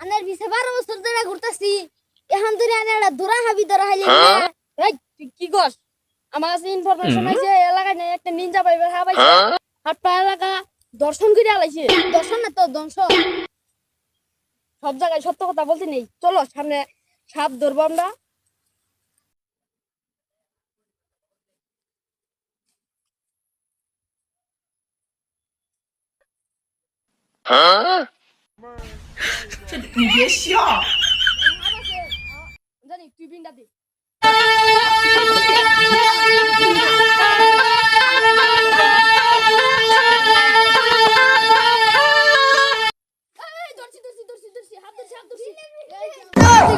আনের পিছে 12 বছর ধরে ঘুরতাছি এখন তুই আনে দূরা হাবি ধরা হাইলি এই তুই কি কস? আমার কাছে ইনফরমেশন আছে এলাকায় নাই একটা নিনজা পাইবে হাবাইছে হাটপা এলাকা দর্শন করে আলাইছে। দর্শন না তো দংশন। সব জায়গায় সত্য কথা বলতে নেই, চলো সামনে সাপ ধরবো আমরা।你别笑。 জানি তুই বিনটা দে। এই ধরছি ধরছি ধরছি ধরছি হাত ধরছি হাত ধরছি। এই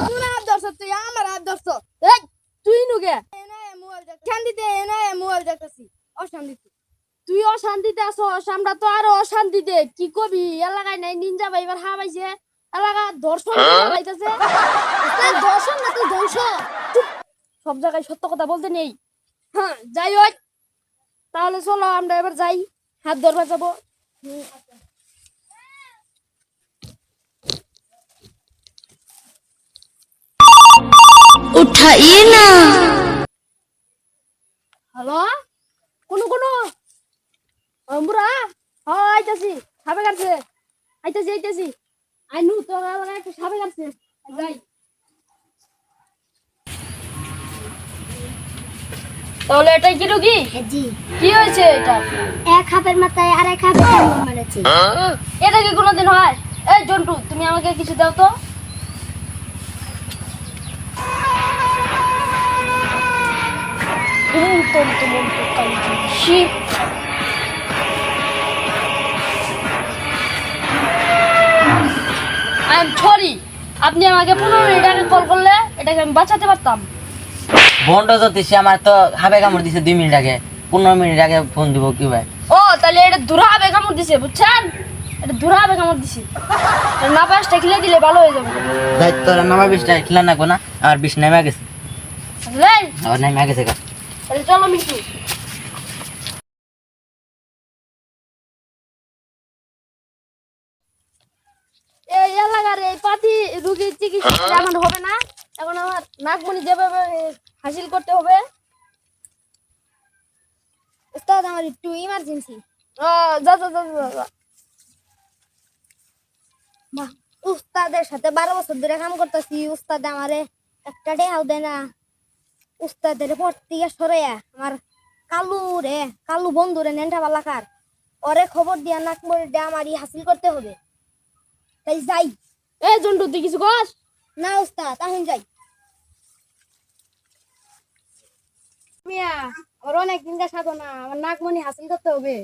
তুই হাত ধরছ, তুই আমার হাত ধরছ। এই তুই নুগে এনে মোবাইল দেখ শান্তিতে এনে মোবাইল দেখতাছি অশান্তিতে। তুই অশান্তিতে আছো, আমরা তো আরো অশান্তিতে। কি কবি এলাকায় নাই নিনজা ভাইবার হাবাইছে এলাকা দর্শন লাগাইতেছে। দর্শন না তুই ধ্বংস। সব জায়গায় সত্য কথা বলতে নেই। হ্যাঁ যাই হোক তাহলে চলো আমরা এবার যাই, হাত ধরবা যাবো। उठाइए ना। হ্যালো কোনো কোনো আমরা আইতাছি সাবে কাটছে, আইতাছি আইতাছি আইনু তো এলাকায় একটা সাবে কাটছে যাই। তাহলে এটাই কি রোগী? জি কি হয়েছে এটা? এক হাতের মাথায় আর এক হাতে কামড় মেরেছে। এটা কি কোনোদিন হয়? এই জন্টু তুমি আমাকে কিছু দাও তো। আই এম সরি, আপনি আমাকে 15 মিনিট আগে কল করলে এটাকে আমি বাঁচাতে পারতাম। বন্ড জ্যোতিষী আমার তো হাবে কামড় দিছে 2 মিনিট আগে, 15 মিনিট আগে ফোন দিব কি ভাই? ও তাহলে এটা দূরা হবে কামড় দিছে, বুঝছেন? এটা দূরা হবে কামড় দিছে। না পাঁচটা খেলে দিলে ভালো হয়ে যাবে। দায়িত্ব নামা 20টা খেলা নাকবো না, আমার 20 নেমে গেছে। বুঝলেন? আমার নেমে গেছে গা। তাহলে চলো মিঠু। এই এলাকার এই পাতি রোগীর চিকিৎসা করে আমার হবে না, এখন আমার নাকমণি যেভাবে হাসিল করতে হবে। উস্তাদ আমার একটু ইমার্জেন্সি। যা যা যা যা, যা। উস্তাদের সাথে 12 বছর ধরে কাম করতেছি, উস্তাদ আমারে একটা টাকাও দেয় না। উস্তাদের পর থেকে সরাইয়া আমার কালু বন্ধুরে নেন্টা বালাকার ওরে খবর দিয়া নাকমুড়ি আমারই হাসিল করতে হবে। তাই যাই। এই জন্টু তুই কিছু কস না উস্তাদ আমি যাই। মিয়া, আমার অনেক দিনকার সাধনা, আমার নাকমণি হাসিল করতে হবে।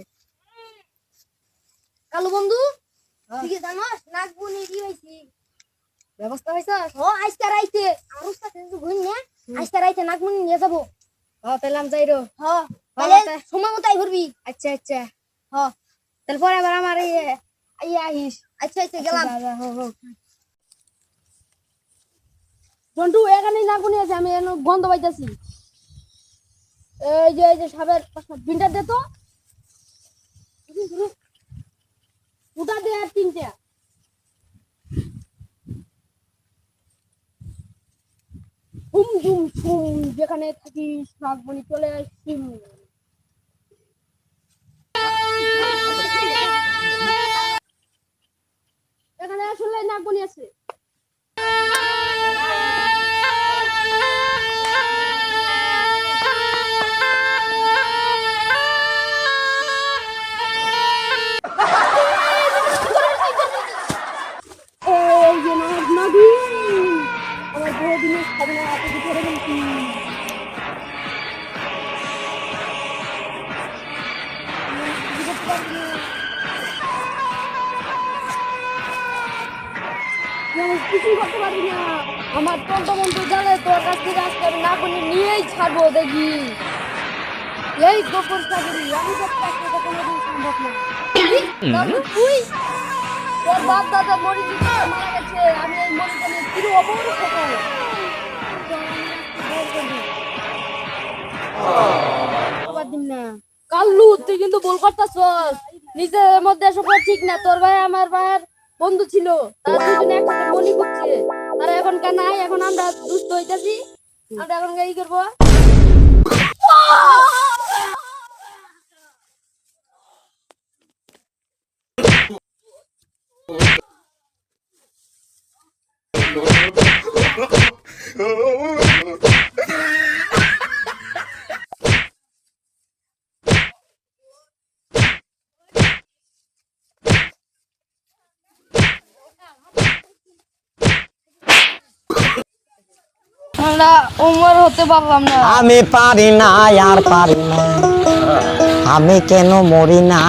কালু বন্ধু তুই কি জানোস নাকমুনি দি হইছি ব্যবস্থা হয়েছে? ও আজকে রাইতে আমার উস্তাদ কিন্তু ঘুম না আজকে রাইতে নাকমুনি নিয়ে যাবো। তাহলে আমি যাই রো। তাহলে সময় মতো আই ঘুরবি। আচ্ছা আচ্ছা, হ তাহলে পরে আবার আমার আইয়া আহিস। আচ্ছা আচ্ছা গেলাম। জন্টু এখানেই নাকমণি আছে, আমি এখানে গন্ধ পাইতেছি। এই যে সাবের বিনটা দে তো, ওটা দে আর 3টা। হুম হুম হুম, যেখানে থাকিস নাকমণি চলে আসছি। এখানে আসলে নাকমণি আছে। এই যে নদী আমার বহুদিনের সামনে হাতে ধরে ফেলছি। কিছু করতে পারবি না, আমার তন্ত্র জানে তোর কাছ থেকে আজকে আমি নাকমণি নিয়েই ছাড়বো দেখি। এই গোপন চাকরি আমি তো কোনোদিন সম্ভব না। তুই তোর বাপ দাদা মরে মারা গেছে, আমি এই মরিটা নিয়ে চির অমর থাকবো। কাল্লু তুই কিন্তু ভুল করতেছস, নিজের মধ্যে এসব ঠিক না। তোর ভাই আমার ভাইয়ের বন্ধু ছিল, তারা দুজনে একসাথে মনি করছে, তারা এখন নাই, এখন আমরা দুষ্ট হইতাছি, আমরা এখন কি করবো? আমরা উমর হতে পারলাম না। আমি পারি না আর পারি না, আমি কেন মরি না।